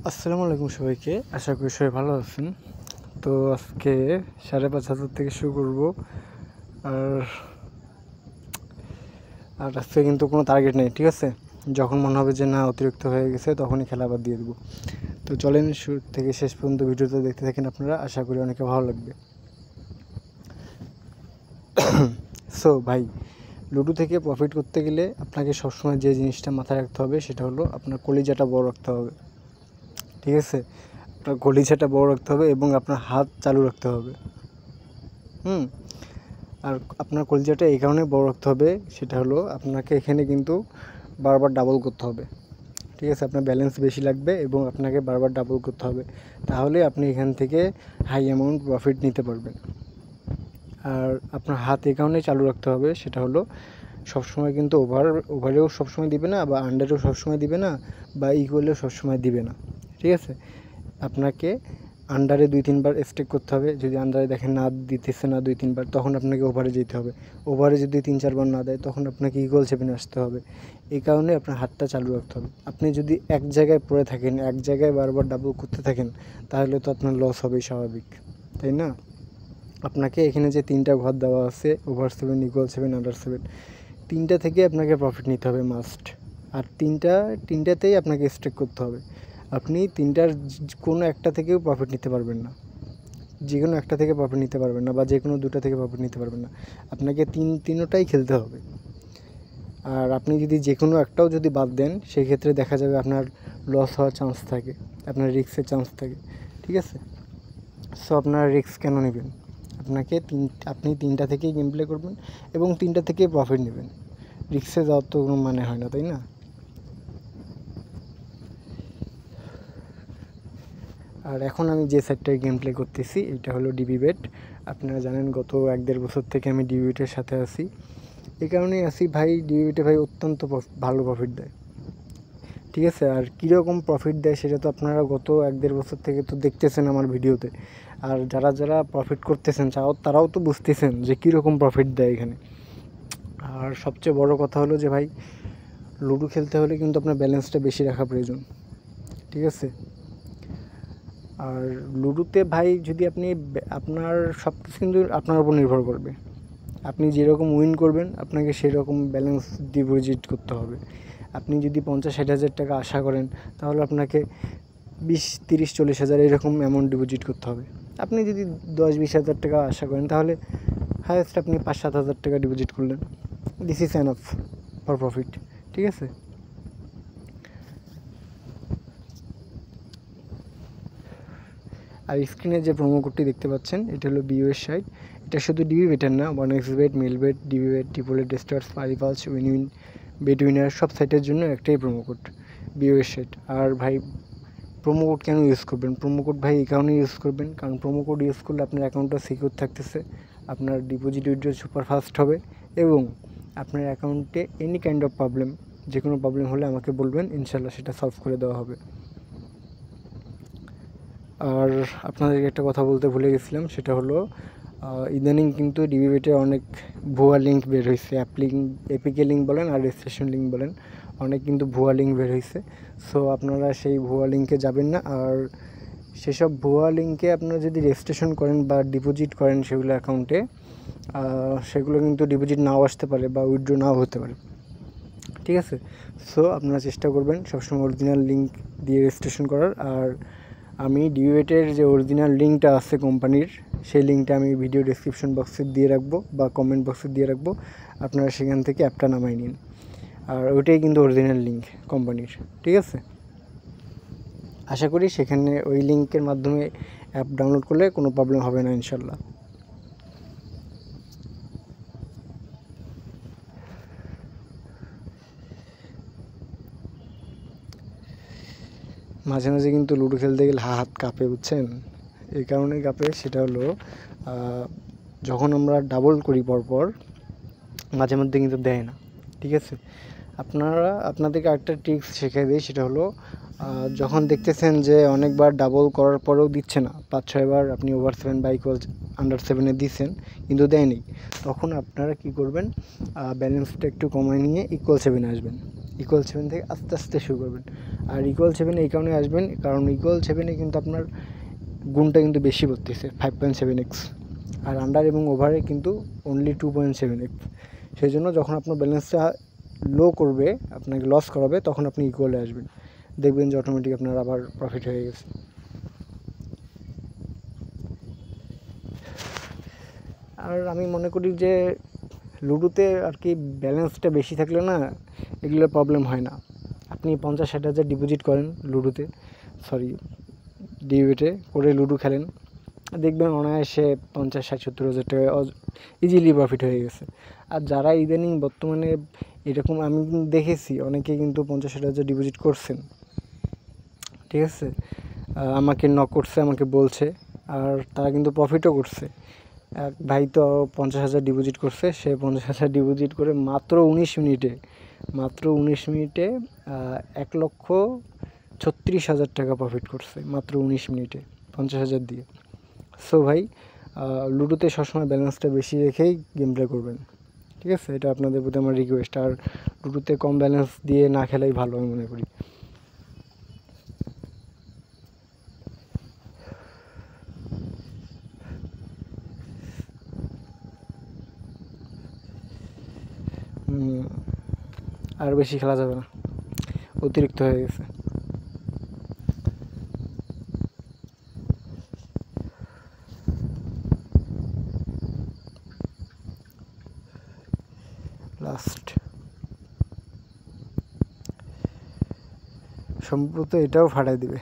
আসসালামু আলাইকুম সবাইকে, আশা করি সবাই ভালো আছেন। তো আজকে 5,500 থেকে শুরু করব। আর আর আজকে কিন্তু কোনো টার্গেট নেই, ঠিক আছে? যখন মনে হবে যে না অতিরিক্ত হয়ে গেছে তখনই খেলা বাদ দিয়ে দেবো। তো চলেন শুরু থেকে শেষ পর্যন্ত ভিডিওটা দেখতে থাকেন আপনারা, আশা করি অনেকে ভালো লাগবে। সো ভাই, লুডো থেকে প্রফিট করতে গেলে আপনাকে সবসময় যে জিনিসটা মাথায় রাখতে হবে সেটা হলো আপনার কলিজাটা বড় রাখতে হবে, ঠিক আছে? আপনার কলিজাটা বড় রাখতে হবে এবং আপনার হাত চালু রাখতে হবে। আর আপনার কলিজাটা এই কারণে বড় রাখতে হবে, সেটা হলো আপনাকে এখানে কিন্তু বারবার ডাবল করতে হবে, ঠিক আছে? আপনার ব্যালেন্স বেশি লাগবে এবং আপনাকে বারবার ডাবল করতে হবে, তাহলে আপনি এখান থেকে হাই অ্যামাউন্ট প্রফিট নিতে পারবেন। আর আপনার হাত এই কারণে চালু রাখতে হবে, সেটা হলো সবসময় কিন্তু ওভারেও সবসময় দিবে না, বা আন্ডারেও সবসময় দিবে না, বা ইকুয়ালেও সবসময় দিবে না, ঠিক আছে? আপনাকে আন্ডারে 2-3 বার স্টেক করতে হবে। যদি আন্ডারে দেখেন না দিতেছে না 2-3 বার, তখন আপনাকে ওভারে যেতে হবে। ওভারে যদি 3-4 বার না দেয়, তখন আপনাকে ইকুয়াল চেপে আসতে হবে। এই কারণে আপনার হাতটা চালু রাখতে হবে। আপনি যদি এক জায়গায় পড়ে থাকেন, এক জায়গায় বারবার ডাবল করতে থাকেন, তাহলে তো আপনার লস হবেই স্বাভাবিক, তাই না? আপনাকে এখানে যে 3টা ঘর দেওয়া আছে, ওভার 7, ইকুয়াল 7, আন্ডার 7, 3টা থেকে আপনাকে প্রফিট নিতে হবে মাস্ট। আর তিনটাতেই আপনাকে স্টেক করতে হবে। আপনি 3টার কোনো একটা থেকেও প্রফিট নিতে পারবেন না, যে কোনো একটা থেকে প্রফিট নিতে পারবেন না, বা যে কোনো 2টা থেকে প্রফিট নিতে পারবেন না। আপনাকে তিনোটাই খেলতে হবে। আর আপনি যদি যে কোনো একটাও যদি বাদ দেন, সেই ক্ষেত্রে দেখা যাবে আপনার লস হওয়ার চান্স থাকে, আপনার রিস্কের চান্স থাকে, ঠিক আছে? সো আপনারা রিস্ক কেন নেবেন? আপনি 3টা থেকেই গেম প্লে করবেন এবং 3টা থেকেই প্রফিট নেবেন। রিস্কে যাওয়ার তো কোনো মানে হয় না, তাই না? আর এখন আমি যে সাইটটায় গেম প্লে করতেছি, এটা হলো ডিবিবেট। আপনারা জানেন গত 1-1.5 বছর থেকে আমি ডিবিবেটের সাথে আছি। এই কারণেই আছি ভাই, ডিবিবেটে ভাই অত্যন্ত ভালো প্রফিট দেয়, ঠিক আছে? আর কীরকম প্রফিট দেয় সেটা তো আপনারা গত 1-1.5 বছর থেকে তো দেখতেছেন আমার ভিডিওতে। আর যারা প্রফিট করতেছেন তারাও তো বুঝতেছেন যে কীরকম প্রফিট দেয় এখানে। আর সবচেয়ে বড় কথা হলো যে ভাই, লুডো খেলতে হলে কিন্তু আপনার ব্যালেন্সটা বেশি রাখা প্রয়োজন, ঠিক আছে? আর লুডোতে ভাই যদি আপনার সব কিছু কিন্তু আপনার উপর নির্ভর করবে। আপনি যেরকম উইন করবেন, আপনাকে সেরকম ব্যালেন্স ডিপোজিট করতে হবে। আপনি যদি 50-60 হাজার টাকা আশা করেন, তাহলে আপনাকে 20-30-40 হাজার এরকম অ্যামাউন্ট ডিপোজিট করতে হবে। আপনি যদি 10-20 হাজার টাকা আশা করেন, তাহলে হায়েস্ট আপনি 5-7 হাজার টাকা ডিপোজিট করলেন। This is enough for profit, ঠিক আছে? আর স্ক্রিনে যে প্রোমো কোডটি দেখতে পাচ্ছেন, এটা হলো বিওএস সাইট। এটা শুধু ডিবিবেটের না, 1xBet, মিলবেট, ডিবিবেট, triplet, stars, পারিপালস, win, Betwinner সব সাইটের জন্য একটাই প্রোমো কোড, বিওএস সাইট। আর ভাই, প্রোমো কোড কেন ইউজ করবেন? প্রোমো কোড ভাই এই কারণে ইউজ করবেন, কারণ প্রোমো কোড ইউজ করলে আপনার অ্যাকাউন্টটা সিকিউর থাকতেছে, আপনার ডিপোজিট উইথড্র সুপার ফাস্ট হবে, এবং আপনার অ্যাকাউন্টে এনি কাইন্ড অফ প্রবলেম, যে কোনো প্রবলেম হলে আমাকে বলবেন, ইনশাল্লাহ সেটা সলভ করে দেওয়া হবে। আর আপনাদেরকে একটা কথা বলতে ভুলে গেছিলাম, সেটা হলো ইদানিং কিন্তু ডিবিবেটে অনেক ভুয়া লিঙ্ক বের হয়েছে। এপিকে লিঙ্ক বলেন আর রেজিস্ট্রেশন লিঙ্ক বলেন, অনেক কিন্তু ভুয়া লিঙ্ক বের হয়েছে। সো আপনারা সেই ভুয়া লিঙ্কে যাবেন না। আর সেসব ভুয়া লিঙ্কে আপনারা যদি রেজিস্ট্রেশন করেন বা ডিপোজিট করেন সেগুলো অ্যাকাউন্টে, সেগুলো কিন্তু ডিপোজিট নাও আসতে পারে বা উইথড্র নাও হতে পারে, ঠিক আছে? সো আপনারা চেষ্টা করবেন সবসময় অরিজিনাল লিঙ্ক দিয়ে রেজিস্ট্রেশন করার। আর আমি ডিবিবেটের যে অরিজিনাল লিঙ্কটা আছে কোম্পানির, সেই লিঙ্কটা আমি ভিডিও ডেসক্রিপশন বক্সে দিয়ে রাখবো বা কমেন্ট বক্সে দিয়ে রাখবো, আপনারা সেখান থেকে অ্যাপটা নামাই নিন। আর ওইটাই কিন্তু অরিজিনাল লিঙ্ক কোম্পানির, ঠিক আছে? আশা করি সেখানে ওই লিঙ্কের মাধ্যমে অ্যাপ ডাউনলোড করলে কোনো প্রবলেম হবে না ইনশাল্লাহ। মাঝে মাঝে কিন্তু লুডো খেলতে গেলে হাত কাঁপে, বুঝছেন? এই কারণেই কাঁপে, সেটা হলো যখন আমরা ডাবল করি পরপর, মাঝে মধ্যে কিন্তু দেয় না, ঠিক আছে? আপনাদেরকে একটা ট্রিক্স শিখিয়ে দিই, সেটা হলো যখন দেখতেছেন যে অনেকবার ডাবল করার পরেও দিচ্ছে না, 5-6 বার আপনি ওভার 7 বা ইকুয়াল আন্ডার 7-এ দিচ্ছেন কিন্তু দেয়নি, তখন আপনারা কি করবেন? ব্যালেন্সটা একটু কমায় নিয়ে ইকুয়াল 7-এ আসবেন। ইকুয়াল 7 থেকে আস্তে আস্তে শুরু করবেন। আর ইকুয়াল 7 এই কারণে আসবেন, কারণ ইকুয়াল 7 কিন্তু আপনার গুণটা কিন্তু বেশি পড়তেছে 5.7x, আর আন্ডার এবং ওভারে কিন্তু অনলি 2.7x। সেই জন্য যখন আপনার ব্যালেন্সটা লো করবে, আপনাকে লস করাবে, তখন আপনি ইকুয়ালে আসবেন, দেখবেন যে অটোমেটিক আপনার আবার প্রফিট হয়ে গেছে। আর আমি মনে করি যে লুডোতে আর কি ব্যালেন্সটা বেশি থাকলে না এগুলো প্রবলেম হয় না। আপনি 50-60 হাজার ডিপোজিট করেন লুডোতে, ডিবেটে করে লুডো খেলেন, দেখবেন অনায়াসে 50-60-70 হাজার টাকা ইজিলি প্রফিট হয়ে গেছে। আর যারা ইদানিং বর্তমানে এরকম আমি দেখেছি অনেকে কিন্তু 50-60 হাজার ডিপোজিট করছেন, ঠিক আছে, আমাকে নক করছে, আমাকে বলছে, আর তারা কিন্তু প্রফিটও করছে। এক ভাই তো 50,000 ডিপোজিট করছে, সে 50,000 ডিপোজিট করে মাত্র 19 মিনিটে 1,36,000 টাকা প্রফিট করছে মাত্র 19 মিনিটে 50,000 দিয়ে। সো ভাই লুডোতে সবসময় ব্যালেন্সটা বেশি রেখেই গেম প্লে করবেন, ঠিক আছে, এটা আপনাদের প্রতি আমার রিকোয়েস্ট। আর লুডোতে কম ব্যালেন্স দিয়ে না খেলাই ভালো আমি মনে করি। আর বেশি খেলা যাবে না, অতিরিক্ত হয়ে গেছে। লাস্ট সম্ভবত এটাও ফাটাই দিবে।